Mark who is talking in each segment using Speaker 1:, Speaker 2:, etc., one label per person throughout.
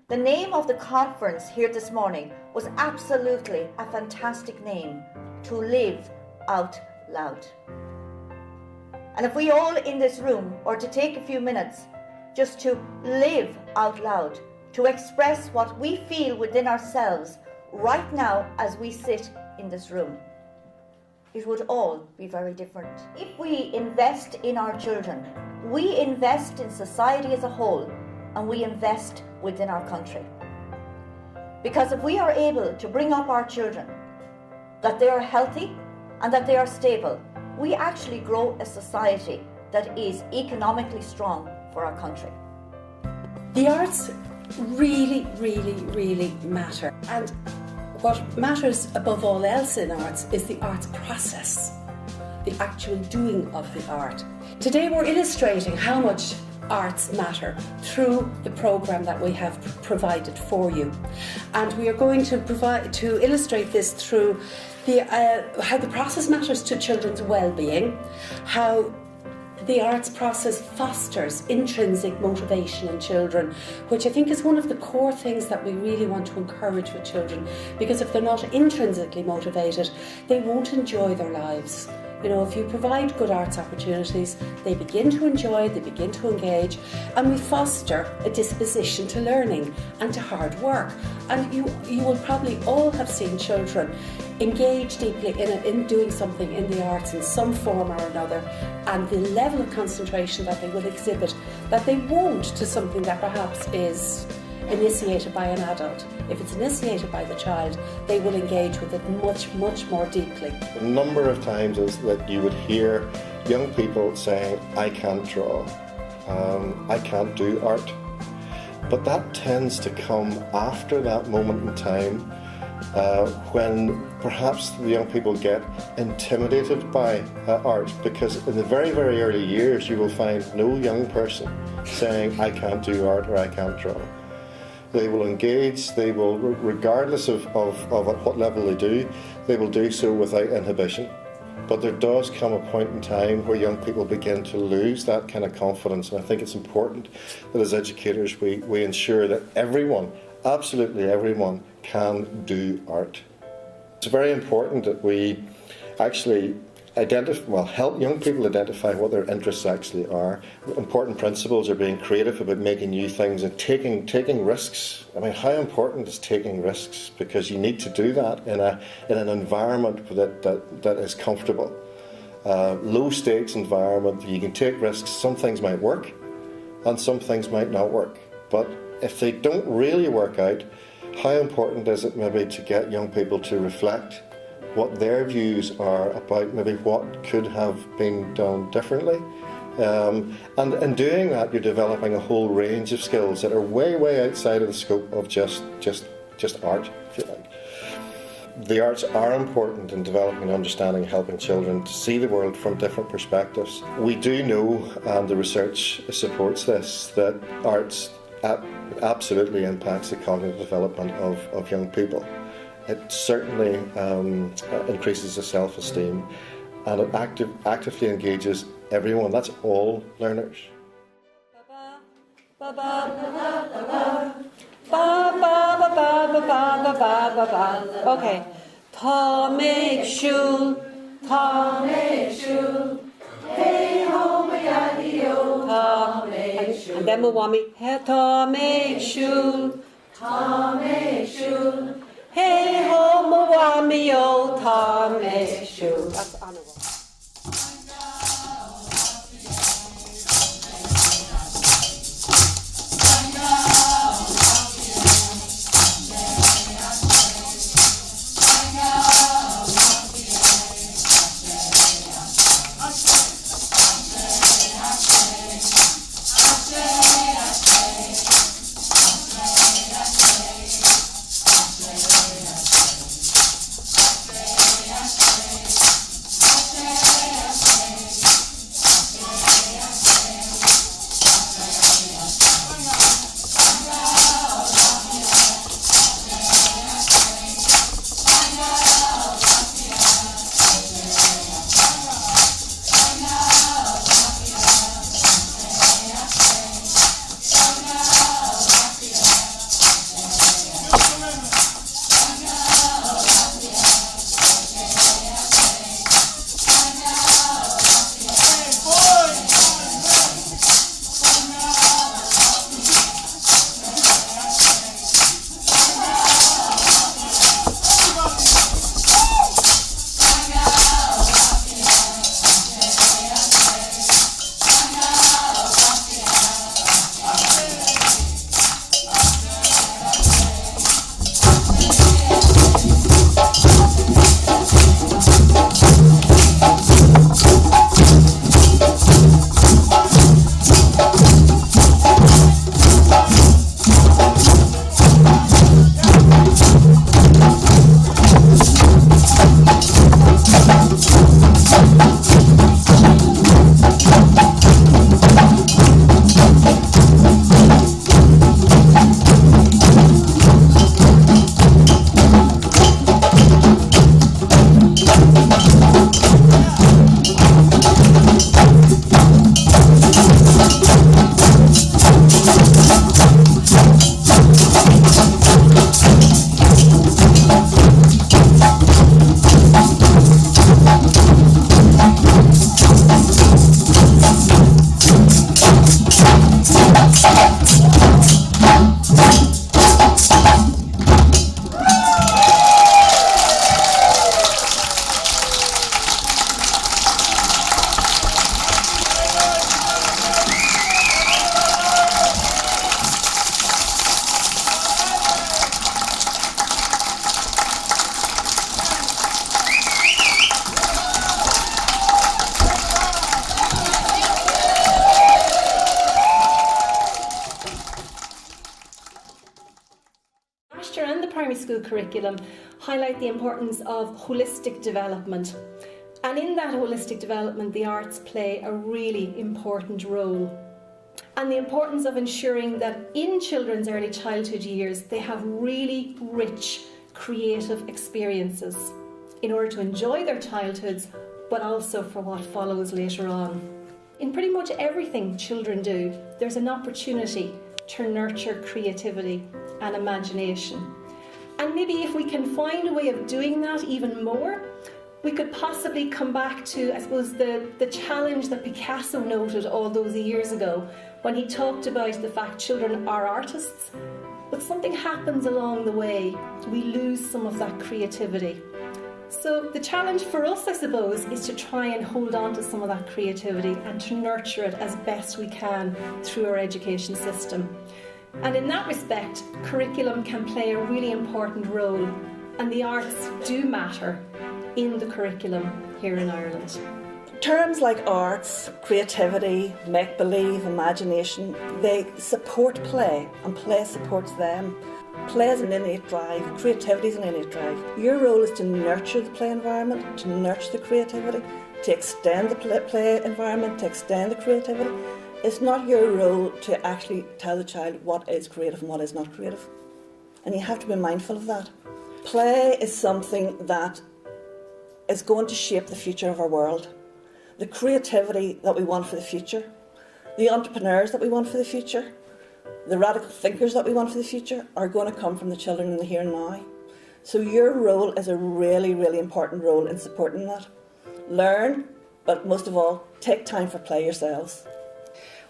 Speaker 1: The name of the conference here this morning was absolutely a fantastic name, To Live Out Loud. And if we all in this room were to take a few minutes just to live out loud, to express what we feel within ourselves right now as we sit in this room, it would all be very different. If we invest in our children, we invest in society as a whole, and we invest within our country. Because if we are able to bring up our children, that they are healthy and that they are stable, we actually grow a society that is economically strong for our country.
Speaker 2: The arts really, really, really matter. And what matters above all else in arts is the arts process, the actual doing of the art. Today we're illustrating how much arts matter through the programme that we have provided for you, and we are going to illustrate this through how the process matters to children's well-being, how the arts process fosters intrinsic motivation in children, which I think is one of the core things that we really want to encourage with children, because if they're not intrinsically motivated, they won't enjoy their lives. You know, if you provide good arts opportunities, they begin to enjoy, they begin to engage, and we foster a disposition to learning and to hard work. And you will probably all have seen children engage deeply in doing something in the arts in some form or another, and the level of concentration that they will exhibit that they won't to something that perhaps is initiated by an adult. If it's initiated by the child, they will engage with it much, much more deeply.
Speaker 3: A number of times is that you would hear young people saying, I can't draw, I can't do art. But that tends to come after that moment in time when perhaps the young people get intimidated by art, because in the very, very early years you will find no young person saying, I can't do art or I can't draw. They will engage, they will, regardless of at what level they do, they will do so without inhibition. But there does come a point in time where young people begin to lose that kind of confidence, and I think it's important that as educators we ensure that everyone, absolutely everyone, can do art. It's very important that we actually help young people identify what their interests actually are. Important principles are being creative about making new things and taking risks. I mean, how important is taking risks? Because you need to do that in an environment that is comfortable. Low stakes environment, you can take risks. Some things might work and some things might not work. But if they don't really work out, how important is it maybe to get young people to reflect what their views are about maybe what could have been done differently. And in doing that, you're developing a whole range of skills that are way, way outside of the scope of just art, if you like. The arts are important in developing and understanding, helping children to see the world from different perspectives. We do know, and the research supports this, that arts absolutely impacts the cognitive development of young people. It certainly increases the self-esteem, and it actively engages everyone. That's all learners.
Speaker 2: Okay. Ta make shul, hey ho mayadi-o, ta make shul. And then we'll want me, ta make shul, hey ho mawami-o, ta make shul. That's honourable. school curriculum highlight the importance of holistic development. And in that holistic development, the arts play a really important role. And the importance of ensuring that in children's early childhood years, they have really rich creative experiences in order to enjoy their childhoods, but also for what follows later on. In pretty much everything children do, there's an opportunity to nurture creativity and imagination. And maybe if we can find a way of doing that even more, we could possibly come back to, I suppose, the challenge that Picasso noted all those years ago when he talked about the fact children are artists, but something happens along the way. We lose some of that creativity. So the challenge for us, I suppose, is to try and hold on to some of that creativity and to nurture it as best we can through our education system. And in that respect, curriculum can play a really important role, and the arts do matter in the curriculum here in Ireland.
Speaker 4: Terms like arts, creativity, make-believe, imagination, they support play, and play supports them. Play is an innate drive, creativity is an innate drive. Your role is to nurture the play environment, to nurture the creativity, to extend the play environment, to extend the creativity. It's not your role to actually tell the child what is creative and what is not creative. And you have to be mindful of that. Play is something that is going to shape the future of our world. The creativity that we want for the future, the entrepreneurs that we want for the future, the radical thinkers that we want for the future are going to come from the children in the here and now. So your role is a really, really important role in supporting that. Learn, but most of all, take time for play yourselves.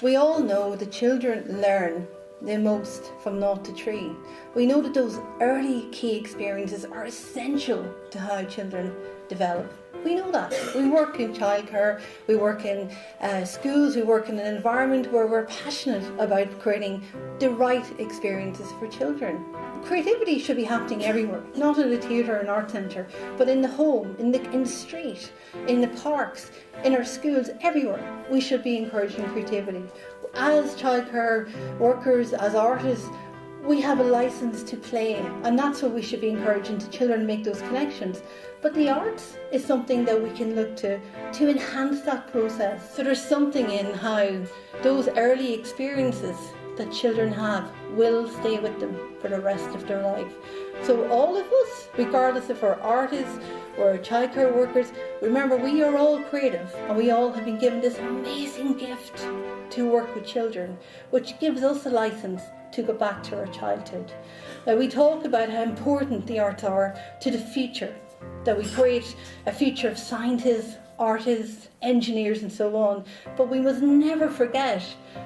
Speaker 5: We all know that children learn the most from 0 to 3. We know that those early key experiences are essential to how children develop. We know that. We work in childcare, we work in schools, we work in an environment where we're passionate about creating the right experiences for children. Creativity should be happening everywhere, not in a theatre or an art centre, but in the home, in the street, in the parks, in our schools, everywhere. We should be encouraging creativity. As childcare workers, as artists, we have a license to play, and that's what we should be encouraging to children, make those connections. But the arts is something that we can look to enhance that process. So there's something in how those early experiences that children have will stay with them for the rest of their life. So all of us, regardless if we're artists or childcare workers, remember we are all creative and we all have been given this amazing gift to work with children, which gives us a license to go back to our childhood. Now we talk about how important the arts are to the future, that we create a future of scientists, artists, engineers and so on, but we must never forget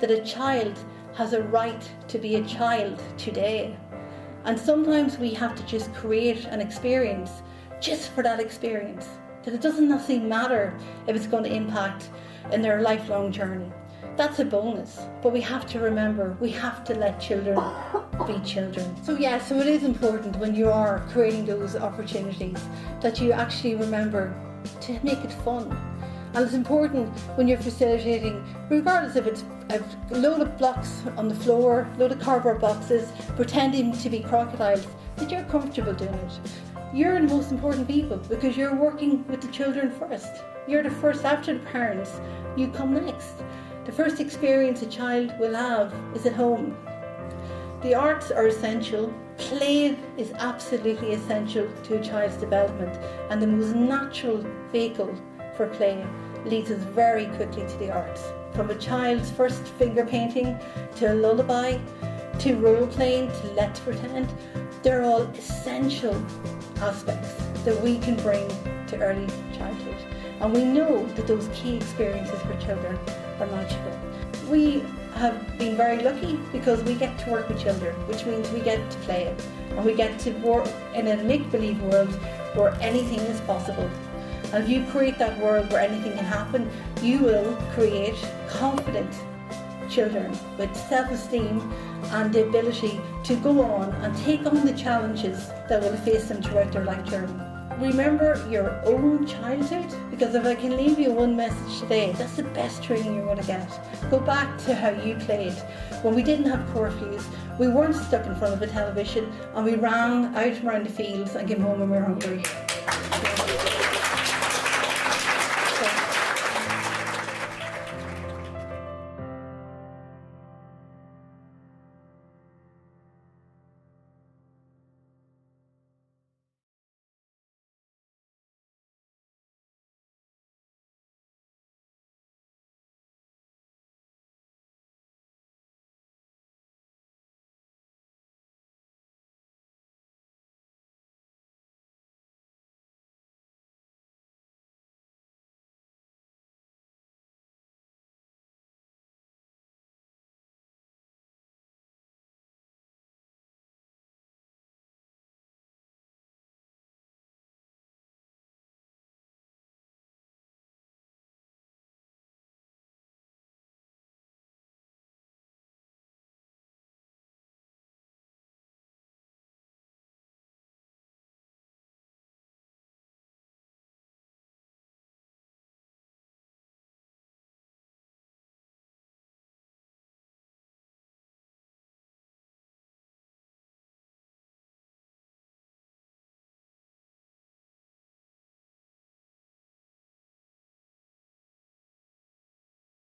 Speaker 5: that a child has a right to be a child today. And sometimes we have to just create an experience just for that experience, that it doesn't necessarily matter if it's going to impact in their lifelong journey. That's a bonus, but we have to remember, we have to let children be children. So it is important when you are creating those opportunities that you actually remember to make it fun. And it's important when you're facilitating, regardless if it's a load of blocks on the floor, load of cardboard boxes, pretending to be crocodiles, that you're comfortable doing it. You're the most important people because you're working with the children first. You're the first after the parents, you come next. The first experience a child will have is at home. The arts are essential. Play is absolutely essential to a child's development, and the most natural vehicle for play leads us very quickly to the arts. From a child's first finger painting to a lullaby to role playing to let's pretend, they're all essential aspects that we can bring to early childhood. And we know that those key experiences for children are magical. We have been very lucky because we get to work with children, which means we get to play and we get to work in a make-believe world where anything is possible. And if you create that world where anything can happen, you will create confident children with self-esteem and the ability to go on and take on the challenges that will face them throughout their life journey. remember your own childhood, because if I can leave you one message today, that's the best training you're going to get. Go back to how you played. When we didn't have curfews, we weren't stuck in front of a television, and we ran out around the fields and came home when we were hungry.